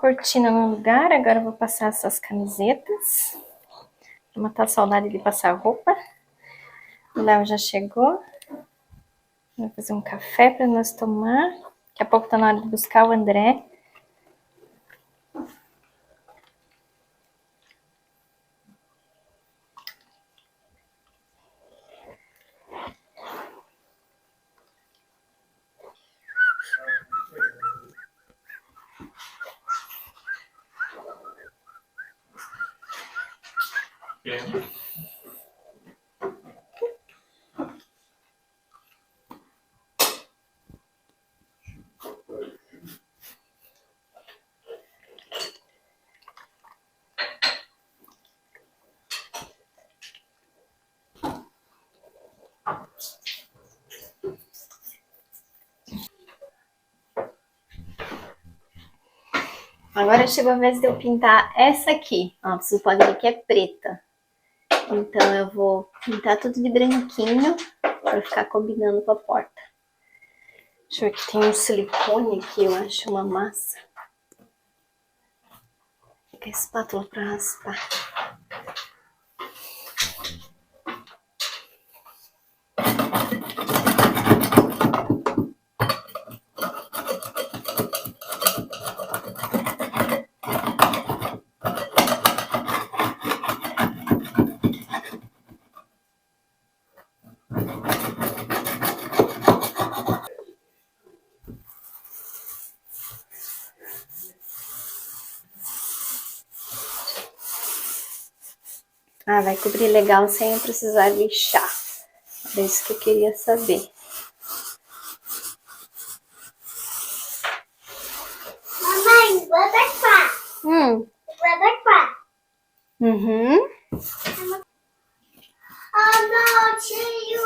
Cortina no lugar, agora eu vou passar essas camisetas. Vou matar a saudade de passar roupa. O Léo já chegou. Vou fazer um café para nós tomar. Daqui a pouco tá na hora de buscar o André. Agora chegou a vez de eu pintar essa aqui. Ó, vocês podem ver que é preta. Então eu vou pintar tudo de branquinho para ficar combinando com a porta. Deixa eu ver que tem um silicone aqui, eu acho uma massa. Fica a espátula para raspar. Ah, vai cobrir legal sem eu precisar lixar. É isso que eu queria saber. Mamãe, bota cá. Bota cá. Uhum. Anote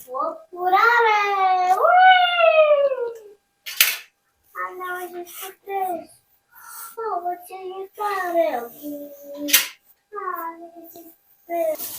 vou por areia. Ah, não, a gente tá preso. Não, vou te limpar, eu. Ah, a gente tá preso.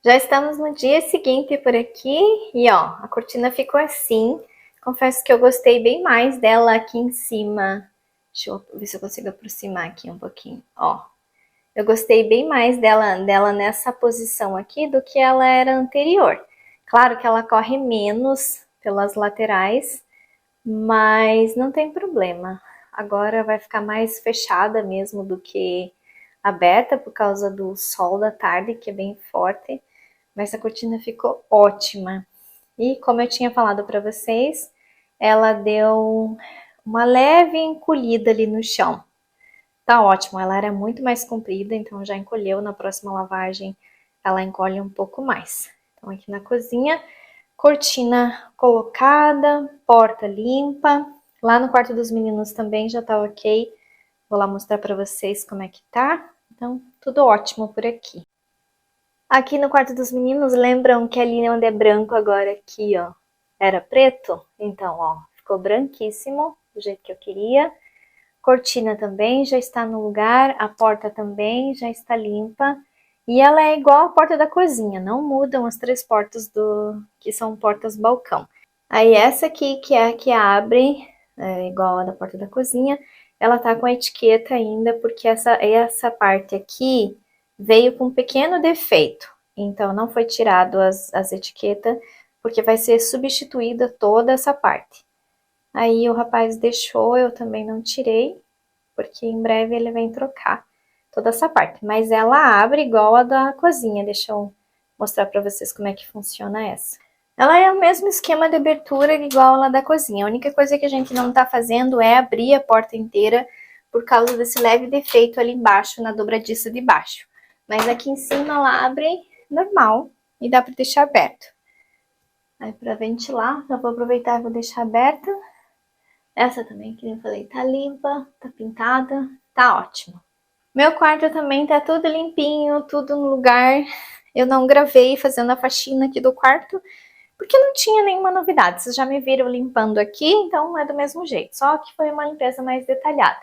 Já estamos no dia seguinte por aqui e ó, a cortina ficou assim. Confesso que eu gostei bem mais dela aqui em cima. Deixa eu ver se eu consigo aproximar aqui um pouquinho, ó. Eu gostei bem mais dela nessa posição aqui do que ela era anterior. Claro que ela corre menos pelas laterais, mas não tem problema. Agora vai ficar mais fechada mesmo do que aberta por causa do sol da tarde, que é bem forte. Mas a cortina ficou ótima. E como eu tinha falado para vocês, ela deu uma leve encolhida ali no chão. Tá ótimo, ela era muito mais comprida, então já encolheu. Na próxima lavagem ela encolhe um pouco mais. Então aqui na cozinha, cortina colocada, porta limpa. Lá no quarto dos meninos também já tá ok. Vou lá mostrar para vocês como é que tá. Então, tudo ótimo por aqui. Aqui no quarto dos meninos, lembram que ali onde é branco agora aqui, ó, era preto? Então, ó, ficou branquíssimo, do jeito que eu queria. Cortina também já está no lugar, a porta também já está limpa. E ela é igual a porta da cozinha, não mudam as três portas que são portas balcão. Aí essa aqui, que é a que abre, igual a da porta da cozinha, ela tá com a etiqueta ainda, porque essa parte aqui veio com um pequeno defeito. Então, não foi tirado as etiquetas, porque vai ser substituída toda essa parte. Aí o rapaz deixou, eu também não tirei, porque em breve ele vem trocar toda essa parte. Mas ela abre igual a da cozinha, deixa eu mostrar pra vocês como é que funciona essa. Ela é o mesmo esquema de abertura igual a da cozinha. A única coisa que a gente não tá fazendo é abrir a porta inteira, por causa desse leve defeito ali embaixo, na dobradiça de baixo. Mas aqui em cima ela abre normal e dá para deixar aberto. Aí para ventilar, já vou aproveitar e vou deixar aberta. Essa também, que eu falei, tá limpa, tá pintada, tá ótimo. Meu quarto também tá tudo limpinho, tudo no lugar. Eu não gravei fazendo a faxina aqui do quarto, porque não tinha nenhuma novidade. Vocês já me viram limpando aqui, então é do mesmo jeito. Só que foi uma limpeza mais detalhada.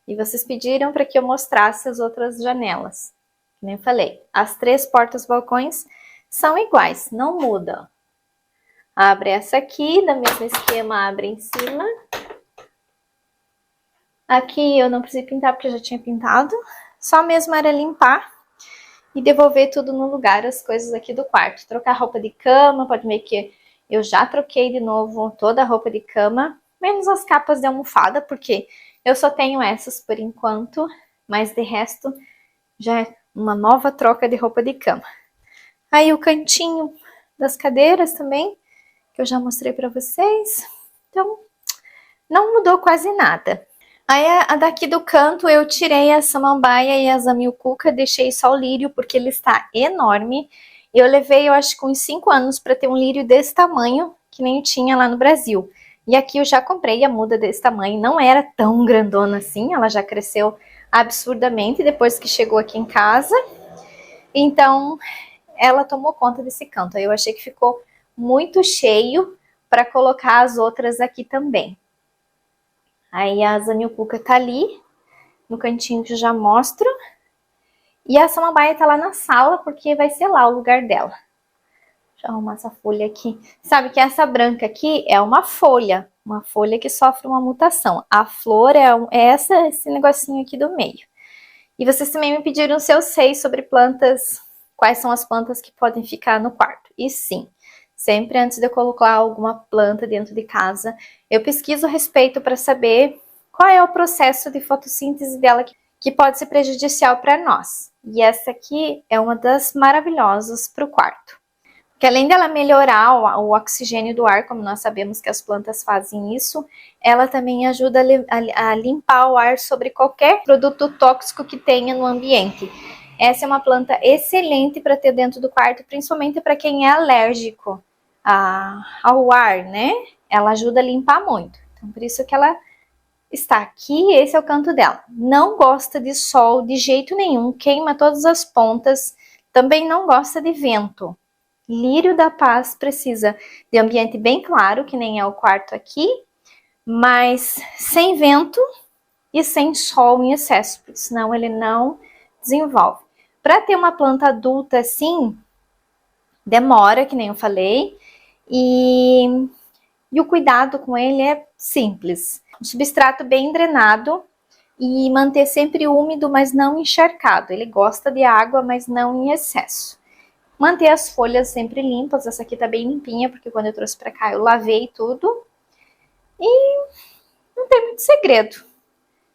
E vocês pediram para que eu mostrasse as outras janelas. Como eu falei, as 3 portas-balcões são iguais, não muda. Abre essa aqui, da mesmo esquema, abre em cima. Aqui eu não precisei pintar porque eu já tinha pintado. Só mesmo era limpar e devolver tudo no lugar, as coisas aqui do quarto. Trocar roupa de cama, pode ver que eu já troquei de novo toda a roupa de cama, menos as capas de almofada, porque eu só tenho essas por enquanto, mas de resto já é uma nova troca de roupa de cama. Aí o cantinho das cadeiras também, que eu já mostrei pra vocês. Então, não mudou quase nada. Aí a daqui do canto eu tirei a samambaia e a zamioculca, deixei só o lírio porque ele está enorme. Eu levei, eu acho que uns 5 anos para ter um lírio desse tamanho, que nem tinha lá no Brasil. E aqui eu já comprei a muda desse tamanho, não era tão grandona assim, ela já cresceu absurdamente depois que chegou aqui em casa. Então, ela tomou conta desse canto. Aí eu achei que ficou muito cheio para colocar as outras aqui também. Aí a zamioculca tá ali, no cantinho que eu já mostro. E a samambaia tá lá na sala, porque vai ser lá o lugar dela. Deixa eu arrumar essa folha aqui. Sabe que essa branca aqui é uma folha que sofre uma mutação. A flor é esse negocinho aqui do meio. E vocês também me pediram se eu sei sobre plantas, quais são as plantas que podem ficar no quarto. E sim, sempre antes de eu colocar alguma planta dentro de casa, eu pesquiso a respeito para saber qual é o processo de fotossíntese dela que pode ser prejudicial para nós. E essa aqui é uma das maravilhosas para o quarto. Porque além dela melhorar o oxigênio do ar, como nós sabemos que as plantas fazem isso, ela também ajuda a limpar o ar sobre qualquer produto tóxico que tenha no ambiente. Essa é uma planta excelente para ter dentro do quarto, principalmente para quem é alérgico ao ar, né? Ela ajuda a limpar muito. Então, por isso que ela está aqui, esse é o canto dela. Não gosta de sol de jeito nenhum, queima todas as pontas, também não gosta de vento. Lírio da paz precisa de ambiente bem claro, que nem é o quarto aqui, mas sem vento e sem sol em excesso, porque senão ele não desenvolve. Para ter uma planta adulta assim, demora, que nem eu falei, e o cuidado com ele é simples. Um substrato bem drenado e manter sempre úmido, mas não encharcado. Ele gosta de água, mas não em excesso. Manter as folhas sempre limpas. Essa aqui tá bem limpinha, porque quando eu trouxe pra cá eu lavei tudo. E não tem muito segredo.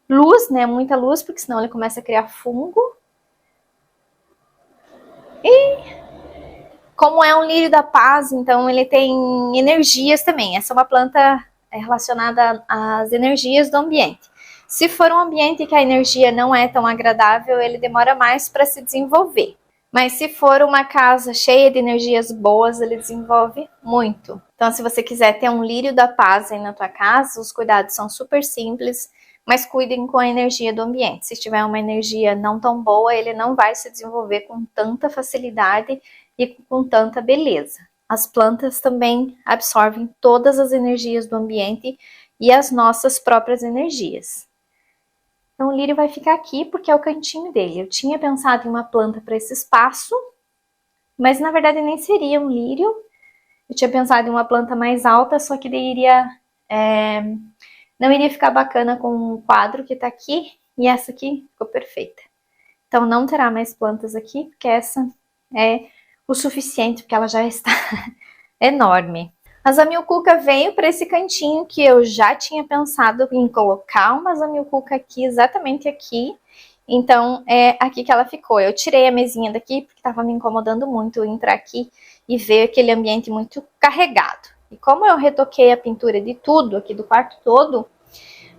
Luz, né? Muita luz, porque senão ele começa a criar fungo. E como é um lírio da paz, então ele tem energias também. Essa é uma planta relacionada às energias do ambiente. Se for um ambiente que a energia não é tão agradável, ele demora mais para se desenvolver. Mas se for uma casa cheia de energias boas, ele desenvolve muito. Então, se você quiser ter um lírio da paz aí na tua casa, os cuidados são super simples, mas cuidem com a energia do ambiente. Se tiver uma energia não tão boa, ele não vai se desenvolver com tanta facilidade e com tanta beleza. As plantas também absorvem todas as energias do ambiente e as nossas próprias energias. Então o lírio vai ficar aqui porque é o cantinho dele. Eu tinha pensado em uma planta para esse espaço, mas na verdade nem seria um lírio. Eu tinha pensado em uma planta mais alta, só que daí não iria ficar bacana com o quadro que tá aqui, e essa aqui ficou perfeita. Então não terá mais plantas aqui, porque essa é o suficiente, porque ela já está enorme. A zamioculca veio para esse cantinho que eu já tinha pensado em colocar uma zamioculca aqui, exatamente aqui. Então, é aqui que ela ficou. Eu tirei a mesinha daqui porque estava me incomodando muito entrar aqui e ver aquele ambiente muito carregado. E como eu retoquei a pintura de tudo aqui do quarto todo,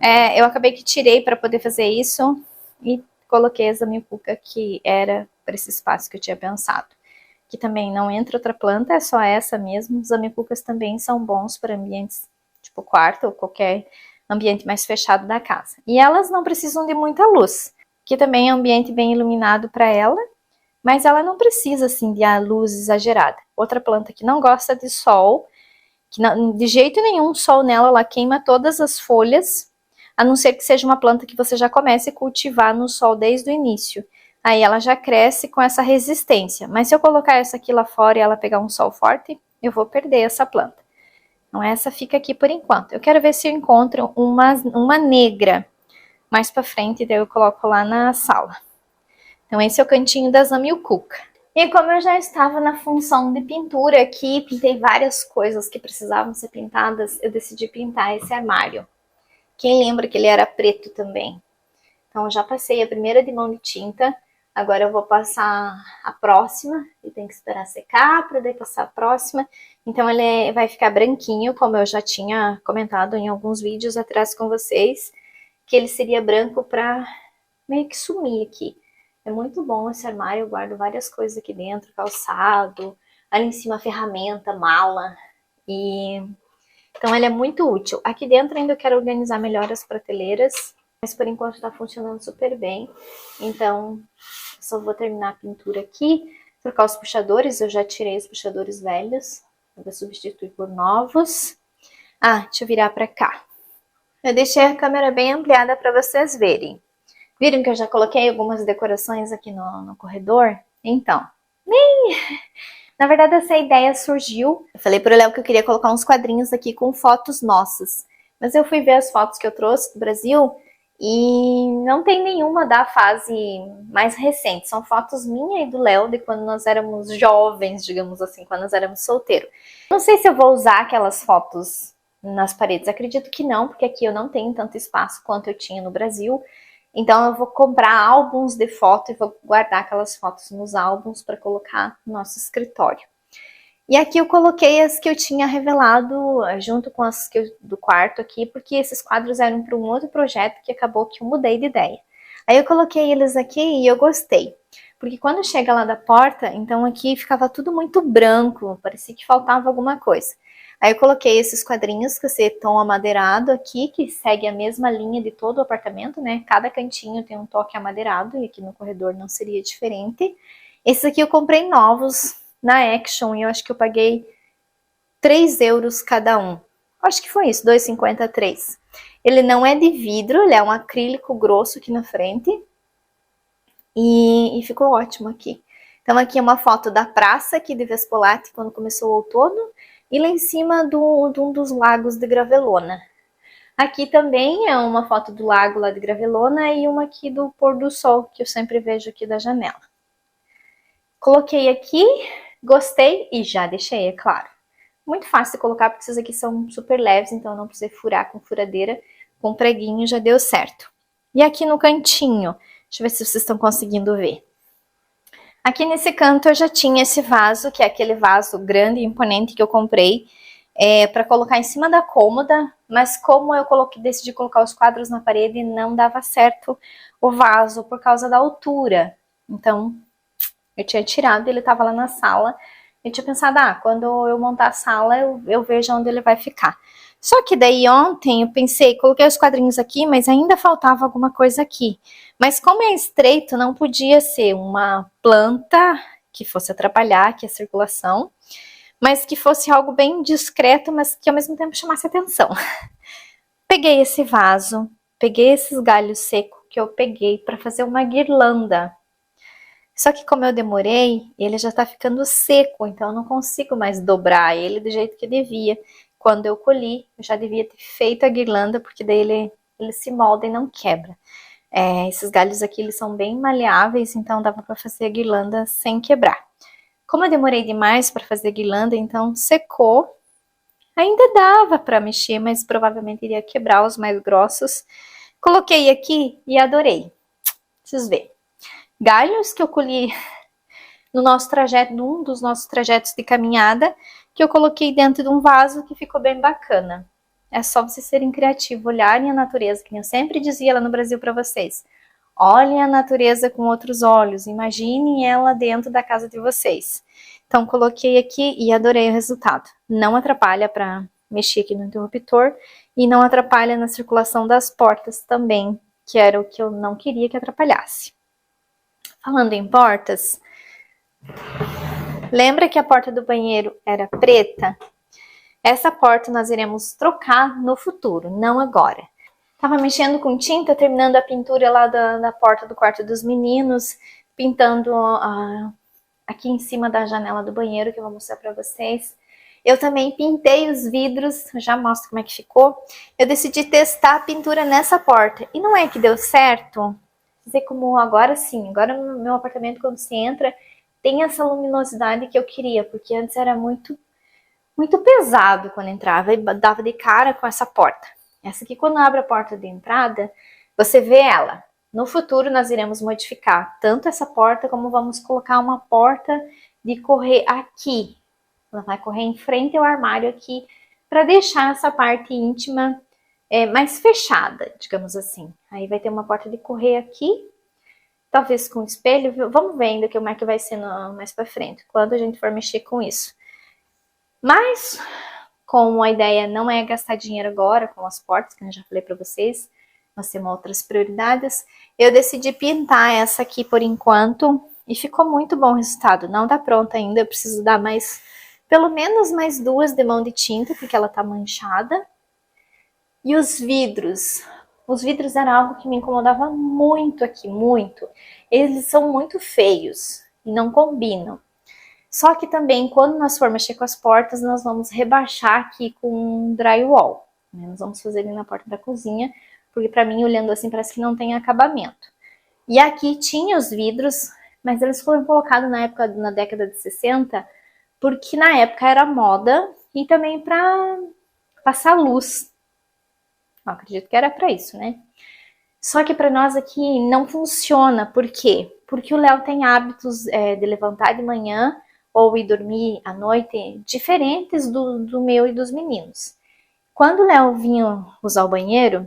Eu acabei que tirei para poder fazer isso e coloquei a Zamioculca que era para esse espaço que eu tinha pensado. Que também não entra outra planta, é só essa mesmo. Os Zamioculcas também são bons para ambientes tipo quarto ou qualquer ambiente mais fechado da casa. E elas não precisam de muita luz, que também é um ambiente bem iluminado para ela, mas ela não precisa assim de luz exagerada. Outra planta que não gosta de sol, que não, de jeito nenhum sol nela, ela queima todas as folhas, a não ser que seja uma planta que você já comece a cultivar no sol desde o início. Aí ela já cresce com essa resistência. Mas se eu colocar essa aqui lá fora e ela pegar um sol forte, eu vou perder essa planta. Então essa fica aqui por enquanto. Eu quero ver se eu encontro uma negra mais pra frente, daí eu coloco lá na sala. Então esse é o cantinho da Zamioculca. E como eu já estava na função de pintura aqui, pintei várias coisas que precisavam ser pintadas, eu decidi pintar esse armário. Quem lembra que ele era preto também? Então eu já passei a primeira de mão de tinta, agora eu vou passar a próxima, e tem que esperar secar para daí passar a próxima. Então ele vai ficar branquinho, como eu já tinha comentado em alguns vídeos atrás com vocês, que ele seria branco para meio que sumir aqui. É muito bom esse armário, eu guardo várias coisas aqui dentro, calçado, ali em cima ferramenta, mala, e então ele é muito útil. Aqui dentro ainda eu quero organizar melhor as prateleiras, mas por enquanto está funcionando super bem. Então só vou terminar a pintura aqui, trocar os puxadores, eu já tirei os puxadores velhos, eu vou substituir por novos. Deixa eu virar para cá. Eu deixei a câmera bem ampliada para vocês verem. Viram que eu já coloquei algumas decorações aqui no corredor? Então, na verdade essa ideia surgiu. Eu falei pro Léo que eu queria colocar uns quadrinhos aqui com fotos nossas. Mas eu fui ver as fotos que eu trouxe do Brasil e não tem nenhuma da fase mais recente. São fotos minha e do Léo de quando nós éramos jovens, digamos assim, quando nós éramos solteiros. Não sei se eu vou usar aquelas fotos nas paredes. Acredito que não, porque aqui eu não tenho tanto espaço quanto eu tinha no Brasil. Então eu vou comprar álbuns de foto e vou guardar aquelas fotos nos álbuns para colocar no nosso escritório. E aqui eu coloquei as que eu tinha revelado junto com as que do quarto aqui, porque esses quadros eram para um outro projeto que acabou que eu mudei de ideia. Aí eu coloquei eles aqui e eu gostei. Porque quando chega lá da porta, então aqui ficava tudo muito branco, parecia que faltava alguma coisa. Aí eu coloquei esses quadrinhos com esse tom amadeirado aqui, que segue a mesma linha de todo o apartamento, né? Cada cantinho tem um toque amadeirado, e aqui no corredor não seria diferente. Esses aqui eu comprei novos na Action, e eu acho que eu paguei 3 euros cada um. Acho que foi isso, 2,53. Ele não é de vidro, ele é um acrílico grosso aqui na frente. E ficou ótimo aqui. Então aqui é uma foto da praça aqui de Vespolati, quando começou o outono. E lá em cima de um dos lagos de Gravelona. Aqui também é uma foto do lago lá de Gravelona e uma aqui do pôr do sol, que eu sempre vejo aqui da janela. Coloquei aqui, gostei e já deixei, é claro. Muito fácil de colocar, porque esses aqui são super leves, então eu não precisei furar com furadeira. Com preguinho já deu certo. E aqui no cantinho, deixa eu ver se vocês estão conseguindo ver. Aqui nesse canto eu já tinha esse vaso, que é aquele vaso grande e imponente que eu comprei para colocar em cima da cômoda, mas como eu decidi colocar os quadros na parede, não dava certo o vaso por causa da altura. Então eu tinha tirado, ele estava lá na sala. Eu tinha pensado, quando eu montar a sala eu vejo onde ele vai ficar. Só que daí ontem eu pensei, coloquei os quadrinhos aqui, mas ainda faltava alguma coisa aqui. Mas como é estreito, não podia ser uma planta que fosse atrapalhar aqui a circulação, mas que fosse algo bem discreto, mas que ao mesmo tempo chamasse atenção. Peguei esse vaso, peguei esses galhos secos que eu peguei para fazer uma guirlanda. Só que como eu demorei, ele já tá ficando seco, então eu não consigo mais dobrar ele do jeito que devia. Quando eu colhi, eu já devia ter feito a guirlanda, porque daí ele se molda e não quebra. Esses galhos aqui, eles são bem maleáveis, então dava para fazer a guirlanda sem quebrar. Como eu demorei demais para fazer a guirlanda, então secou. Ainda dava para mexer, mas provavelmente iria quebrar os mais grossos. Coloquei aqui e adorei. Vocês verem. Galhos que eu colhi no nosso trajeto, num dos nossos trajetos de caminhada, que eu coloquei dentro de um vaso que ficou bem bacana. É só vocês serem criativos, olharem a natureza, que eu sempre dizia lá no Brasil para vocês. Olhem a natureza com outros olhos, imaginem ela dentro da casa de vocês. Então, coloquei aqui e adorei o resultado. Não atrapalha para mexer aqui no interruptor e não atrapalha na circulação das portas também, que era o que eu não queria que atrapalhasse. Falando em portas, lembra que a porta do banheiro era preta? Essa porta nós iremos trocar no futuro, não agora. Tava mexendo com tinta, terminando a pintura lá da porta do quarto dos meninos, pintando aqui em cima da janela do banheiro, que eu vou mostrar pra vocês. Eu também pintei os vidros, já mostro como é que ficou. Eu decidi testar a pintura nessa porta, e não é que deu certo? Dizer como agora sim, agora no meu apartamento, quando você entra, tem essa luminosidade que eu queria, porque antes era muito pesado quando entrava e dava de cara com essa porta. Essa aqui, quando abre a porta de entrada, você vê ela. No futuro, nós iremos modificar tanto essa porta, como vamos colocar uma porta de correr aqui. Ela vai correr em frente ao armário aqui, para deixar essa parte íntima mais fechada, digamos assim. Aí vai ter uma porta de correr aqui, talvez com espelho. Vamos ver ainda como é que vai ser mais para frente, quando a gente for mexer com isso. Mas, como a ideia não é gastar dinheiro agora com as portas, que eu já falei para vocês, nós temos outras prioridades, eu decidi pintar essa aqui por enquanto e ficou muito bom o resultado. Não tá pronta ainda, eu preciso dar pelo menos mais 2 de mão de tinta, porque ela tá manchada. E os vidros eram algo que me incomodava muito aqui, muito. Eles são muito feios e não combinam. Só que também, quando nós for mexer com as portas, nós vamos rebaixar aqui com drywall. Nós vamos fazer ali na porta da cozinha, porque pra mim, olhando assim, parece que não tem acabamento. E aqui tinha os vidros, mas eles foram colocados na década de 60, porque na época era moda e também pra passar luz. Eu acredito que era pra isso, né? Só que pra nós aqui não funciona. Por quê? Porque o Léo tem hábitos de levantar de manhã ou ir dormir à noite diferentes do meu e dos meninos. Quando o Léo vinha usar o banheiro,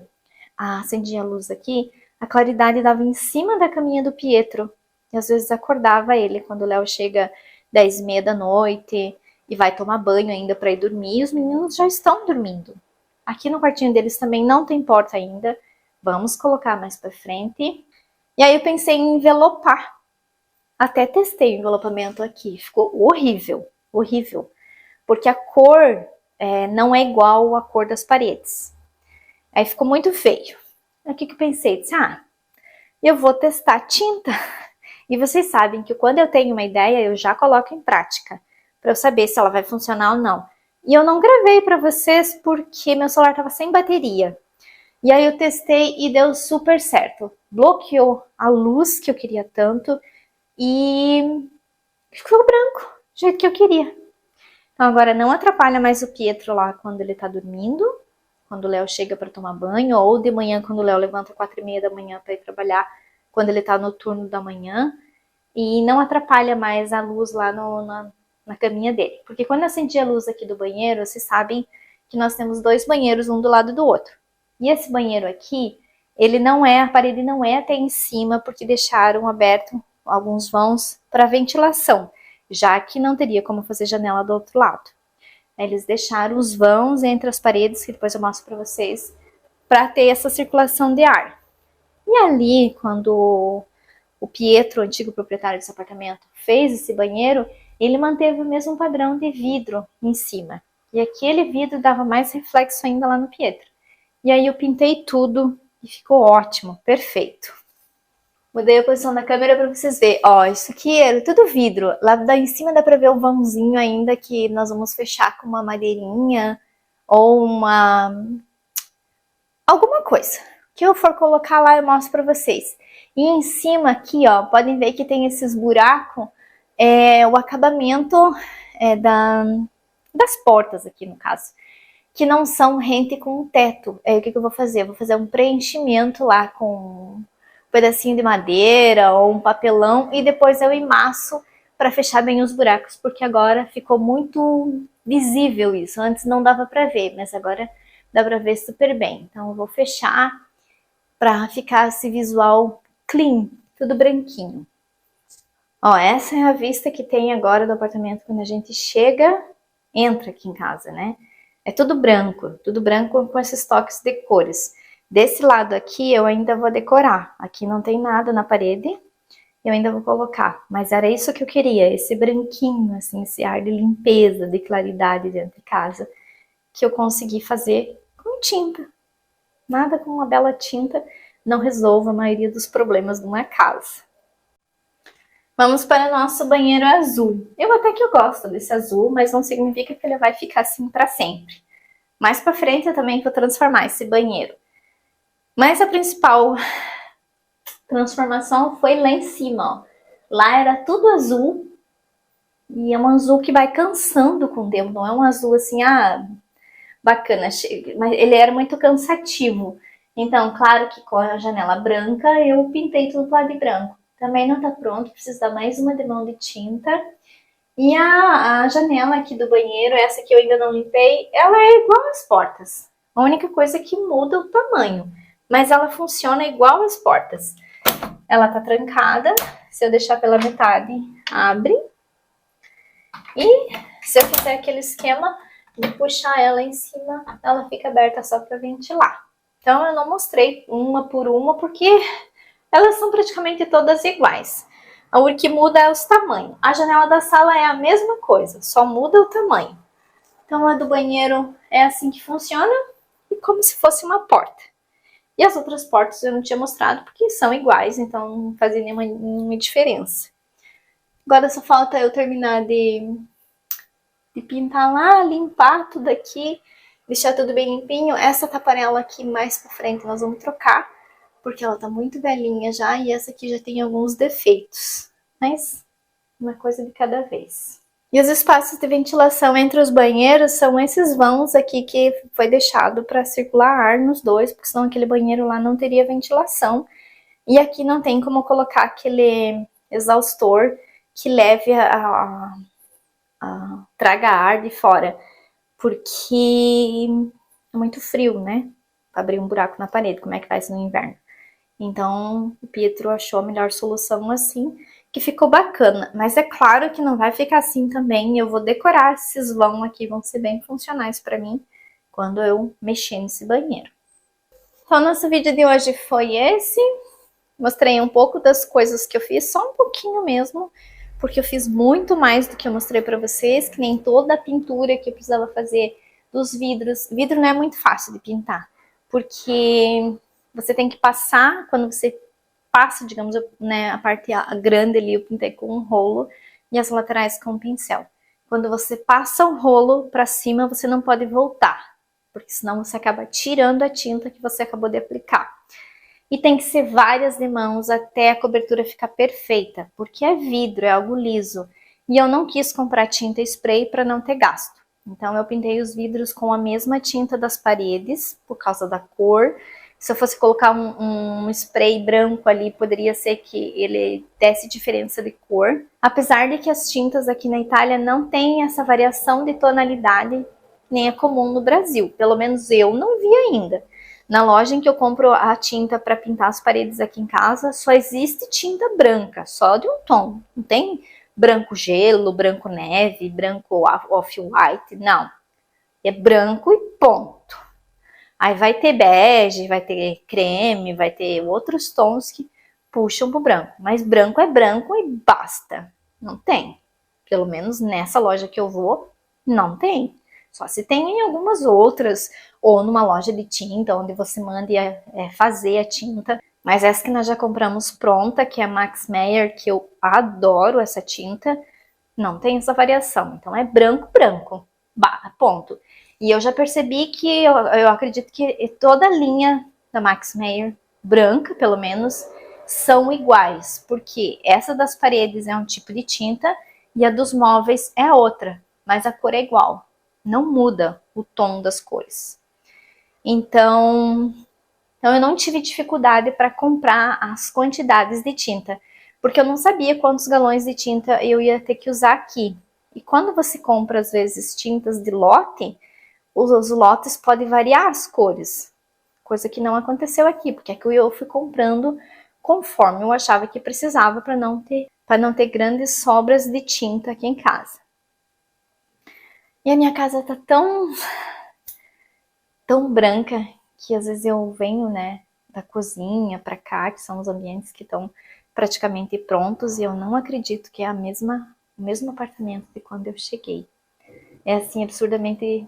acendia a luz aqui, a claridade dava em cima da caminha do Pietro. E às vezes acordava ele quando o Léo chega 10h30 da noite e vai tomar banho ainda para ir dormir, e os meninos já estão dormindo. Aqui no quartinho deles também não tem porta ainda, vamos colocar mais para frente. E aí eu pensei em envelopar. Até testei o envelopamento aqui, ficou horrível, horrível. Porque a cor não é igual à cor das paredes. Aí ficou muito feio. Aí o que eu pensei? Disse, eu vou testar tinta. E vocês sabem que quando eu tenho uma ideia, eu já coloco em prática, para eu saber se ela vai funcionar ou não. E eu não gravei para vocês porque meu celular estava sem bateria. E aí eu testei e deu super certo. Bloqueou a luz que eu queria tanto e ficou branco, do jeito que eu queria. Então agora não atrapalha mais o Pietro lá quando ele tá dormindo, quando o Léo chega para tomar banho, ou de manhã quando o Léo levanta 4h30 da manhã para ir trabalhar, quando ele tá no turno da manhã. E não atrapalha mais a luz lá na caminha dele. Porque quando eu acendi a luz aqui do banheiro, vocês sabem que nós temos 2 banheiros, um do lado do outro. E esse banheiro aqui, a parede não é até em cima, porque deixaram aberto alguns vãos para ventilação, já que não teria como fazer janela do outro lado. Eles deixaram os vãos entre as paredes, que depois eu mostro para vocês, para ter essa circulação de ar. E ali, quando o Pietro, o antigo proprietário desse apartamento, fez esse banheiro, ele manteve o mesmo padrão de vidro em cima. E aquele vidro dava mais reflexo ainda lá no Pietro. E aí eu pintei tudo e ficou ótimo, perfeito. Mudei a posição da câmera para vocês verem. Ó, isso aqui era tudo vidro. Lá em cima dá para ver o vãozinho ainda que nós vamos fechar com uma madeirinha ou alguma coisa. O que eu for colocar lá eu mostro para vocês. E em cima aqui, ó, podem ver que tem esses buracos, o acabamento das portas aqui no caso, que não são rente com o teto. Aí o que eu vou fazer? Eu vou fazer um preenchimento lá com um pedacinho de madeira ou um papelão e depois eu emasso para fechar bem os buracos, porque agora ficou muito visível isso. Antes não dava para ver, mas agora dá pra ver super bem. Então eu vou fechar pra ficar esse visual clean, tudo branquinho. Ó, essa é a vista que tem agora do apartamento quando a gente chega, entra aqui em casa, né? É tudo branco com esses toques de cores. Desse lado aqui eu ainda vou decorar. Aqui não tem nada na parede, eu ainda vou colocar. Mas era isso que eu queria, esse branquinho, assim, esse ar de limpeza, de claridade dentro de casa, que eu consegui fazer com tinta. Nada com uma bela tinta não resolve a maioria dos problemas de uma casa. Vamos para o nosso banheiro azul. Eu até que eu gosto desse azul, mas não significa que ele vai ficar assim para sempre. Mais para frente eu também vou transformar esse banheiro. Mas a principal transformação foi lá em cima, ó. Lá era tudo azul, e é um azul que vai cansando com o tempo, não é um azul assim, bacana, mas ele era muito cansativo. Então, claro que com a janela branca eu pintei tudo lá de branco. Também não tá pronto, preciso dar mais uma demão de tinta. E a janela aqui do banheiro, essa que eu ainda não limpei, ela é igual às portas. A única coisa que muda é o tamanho, mas ela funciona igual às portas. Ela tá trancada, se eu deixar pela metade, abre. E se eu fizer aquele esquema de puxar ela em cima, ela fica aberta só para ventilar. Então eu não mostrei uma por uma, porque elas são praticamente todas iguais. O que muda é os tamanhos. A janela da sala é a mesma coisa, só muda o tamanho. Então a do banheiro é assim que funciona, e como se fosse uma porta. E as outras portas eu não tinha mostrado, porque são iguais, então não fazia nenhuma diferença. Agora só falta eu terminar de pintar lá, limpar tudo aqui, deixar tudo bem limpinho. Essa taparela aqui mais pra frente nós vamos trocar, porque ela tá muito velhinha já, e essa aqui já tem alguns defeitos. Mas uma coisa de cada vez. E os espaços de ventilação entre os banheiros são esses vãos aqui que foi deixado para circular ar nos dois, porque senão aquele banheiro lá não teria ventilação. E aqui não tem como colocar aquele exaustor que leve traga ar de fora, porque é muito frio, né? Pra abrir um buraco na parede, como é que faz no inverno? Então o Pietro achou a melhor solução assim, que ficou bacana. Mas é claro que não vai ficar assim também. Eu vou decorar esses vãos aqui, vão ser bem funcionais para mim quando eu mexer nesse banheiro. Então nosso vídeo de hoje foi esse. Mostrei um pouco das coisas que eu fiz, só um pouquinho mesmo, porque eu fiz muito mais do que eu mostrei para vocês, que nem toda a pintura que eu precisava fazer dos vidros. Vidro não é muito fácil de pintar, porque você tem que passar, quando você passa, digamos, né, a parte grande ali eu pintei com um rolo e as laterais com um pincel. Quando você passa o rolo para cima, você não pode voltar, porque senão você acaba tirando a tinta que você acabou de aplicar. E tem que ser várias de mãos até a cobertura ficar perfeita, porque é vidro, é algo liso. E eu não quis comprar tinta spray para não ter gasto. Então eu pintei os vidros com a mesma tinta das paredes, por causa da cor. Se eu fosse colocar um spray branco ali, poderia ser que ele desse diferença de cor. Apesar de que as tintas aqui na Itália não têm essa variação de tonalidade, nem é comum no Brasil. Pelo menos eu não vi ainda. Na loja em que eu compro a tinta para pintar as paredes aqui em casa, só existe tinta branca, só de um tom. Não tem branco gelo, branco neve, branco off-white, não. É branco e ponto. Aí vai ter bege, vai ter creme, vai ter outros tons que puxam pro branco. Mas branco é branco e basta. Não tem. Pelo menos nessa loja que eu vou, não tem. Só se tem em algumas outras, ou numa loja de tinta, onde você manda fazer a tinta. Mas essa que nós já compramos pronta, que é a Max Meyer, que eu adoro essa tinta, não tem essa variação. Então é branco, branco, ponto. E eu já percebi que, eu acredito que toda a linha da Max Meyer, branca pelo menos, são iguais. Porque essa das paredes é um tipo de tinta e a dos móveis é outra, mas a cor é igual. Não muda o tom das cores. Então eu não tive dificuldade para comprar as quantidades de tinta, porque eu não sabia quantos galões de tinta eu ia ter que usar aqui. E quando você compra, às vezes, tintas de lote, os lotes podem variar as cores, coisa que não aconteceu aqui, porque aqui eu fui comprando conforme eu achava que precisava para não ter grandes sobras de tinta aqui em casa. E a minha casa tá tão branca que às vezes eu venho, né, da cozinha para cá, que são os ambientes que estão praticamente prontos, e eu não acredito que é o mesmo apartamento de quando eu cheguei. É assim, absurdamente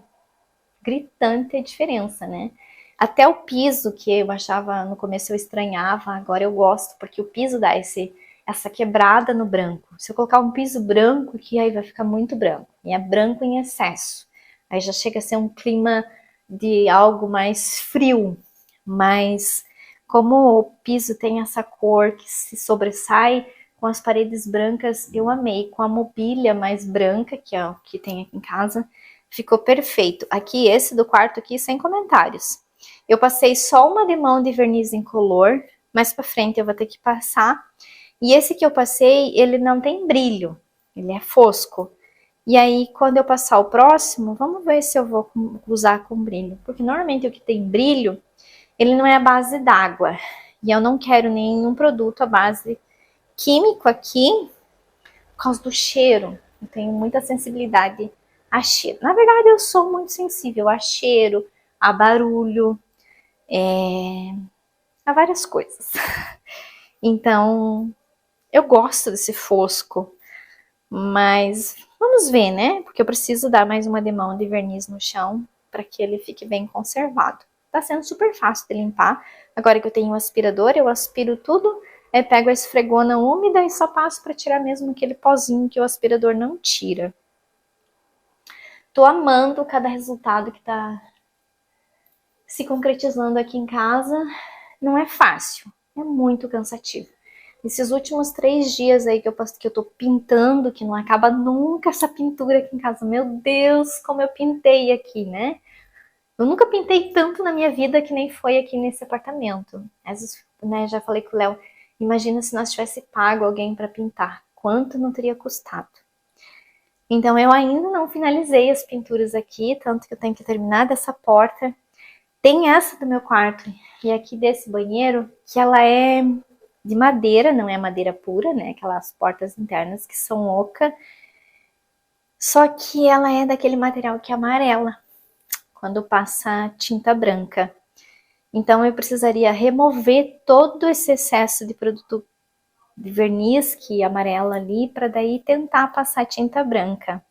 gritante a diferença, né? Até o piso, que eu achava, no começo eu estranhava, agora eu gosto, porque o piso dá essa quebrada no branco. Se eu colocar um piso branco aqui, aí vai ficar muito branco. E é branco em excesso. Aí já chega a ser um clima de algo mais frio. Mas como o piso tem essa cor que se sobressai com as paredes brancas, eu amei. Com a mobília mais branca, que é o que tem aqui em casa, ficou perfeito. Aqui, esse do quarto aqui, sem comentários. Eu passei só uma demão de verniz incolor, mais pra frente eu vou ter que passar. E esse que eu passei, ele não tem brilho, ele é fosco. E aí, quando eu passar o próximo, vamos ver se eu vou usar com brilho. Porque normalmente o que tem brilho, ele não é a base d'água. E eu não quero nenhum produto à base químico aqui, por causa do cheiro. Eu tenho muita sensibilidade a cheiro. Na verdade, eu sou muito sensível a cheiro, a barulho, a várias coisas. Então, eu gosto desse fosco, mas vamos ver, né? Porque eu preciso dar mais uma demão de verniz no chão para que ele fique bem conservado. Tá sendo super fácil de limpar. Agora que eu tenho o aspirador, eu aspiro tudo, pego a esfregona úmida e só passo para tirar mesmo aquele pozinho que o aspirador não tira. Tô amando cada resultado que tá se concretizando aqui em casa. Não é fácil, é muito cansativo. Esses últimos 3 dias aí que eu tô pintando, que não acaba nunca essa pintura aqui em casa. Meu Deus, como eu pintei aqui, né? Eu nunca pintei tanto na minha vida que nem foi aqui nesse apartamento. Às vezes, né, já falei com o Léo, imagina se nós tivesse pago alguém para pintar. Quanto não teria custado? Então eu ainda não finalizei as pinturas aqui, tanto que eu tenho que terminar dessa porta. Tem essa do meu quarto e aqui desse banheiro, que ela é de madeira, não é madeira pura, né? Aquelas portas internas que são oca. Só que ela é daquele material que amarela quando passa tinta branca. Então eu precisaria remover todo esse excesso de produto de verniz que amarela ali, para daí tentar passar tinta branca.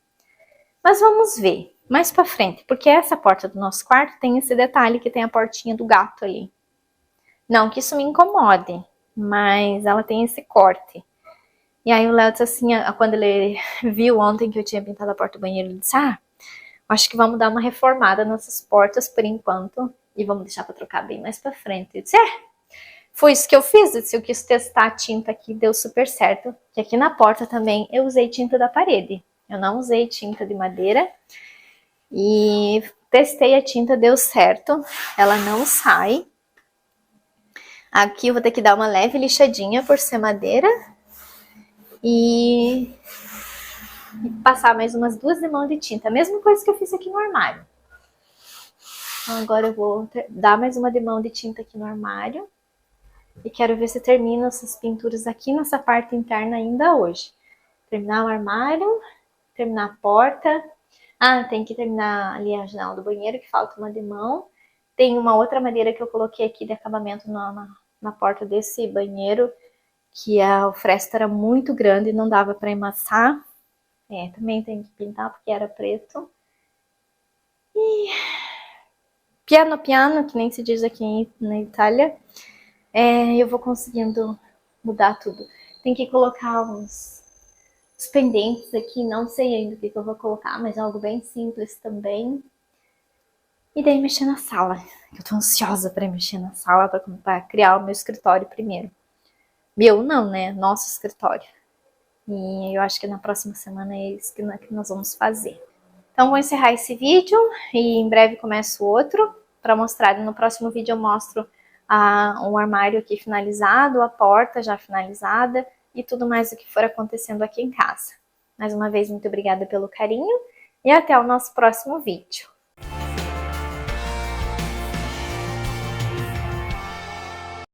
Mas vamos ver mais para frente, porque essa porta do nosso quarto tem esse detalhe que tem a portinha do gato ali. Não que isso me incomode, mas ela tem esse corte. E aí o Léo disse assim, quando ele viu ontem que eu tinha pintado a porta do banheiro, ele disse, acho que vamos dar uma reformada nessas portas por enquanto e vamos deixar para trocar bem mais para frente. Eu disse, foi isso que eu fiz. Eu disse, eu quis testar a tinta aqui, deu super certo. Que aqui na porta também eu usei tinta da parede. Eu não usei tinta de madeira. E testei a tinta, deu certo. Ela não sai. Aqui eu vou ter que dar uma leve lixadinha por ser madeira. E passar mais umas 2 demãos de tinta. A mesma coisa que eu fiz aqui no armário. Então agora eu vou dar mais uma demão de tinta aqui no armário. E quero ver se termino essas pinturas aqui nessa parte interna ainda hoje. Terminar o armário, terminar a porta. Tem que terminar ali a janela do banheiro, que falta uma demão. Tem uma outra madeira que eu coloquei aqui de acabamento na porta desse banheiro, que o fresto era muito grande e não dava para emassar. Também tem que pintar porque era preto. E piano, que nem se diz aqui na Itália, eu vou conseguindo mudar tudo. Tem que colocar os pendentes aqui, não sei ainda o que eu vou colocar, mas é algo bem simples também. E daí mexer na sala. Eu tô ansiosa para mexer na sala, para criar o meu escritório primeiro. Meu não, né? Nosso escritório. E eu acho que na próxima semana é isso que nós vamos fazer. Então vou encerrar esse vídeo e em breve começo outro para mostrar. No próximo vídeo eu mostro um armário aqui finalizado, a porta já finalizada e tudo mais o que for acontecendo aqui em casa. Mais uma vez, muito obrigada pelo carinho e até o nosso próximo vídeo.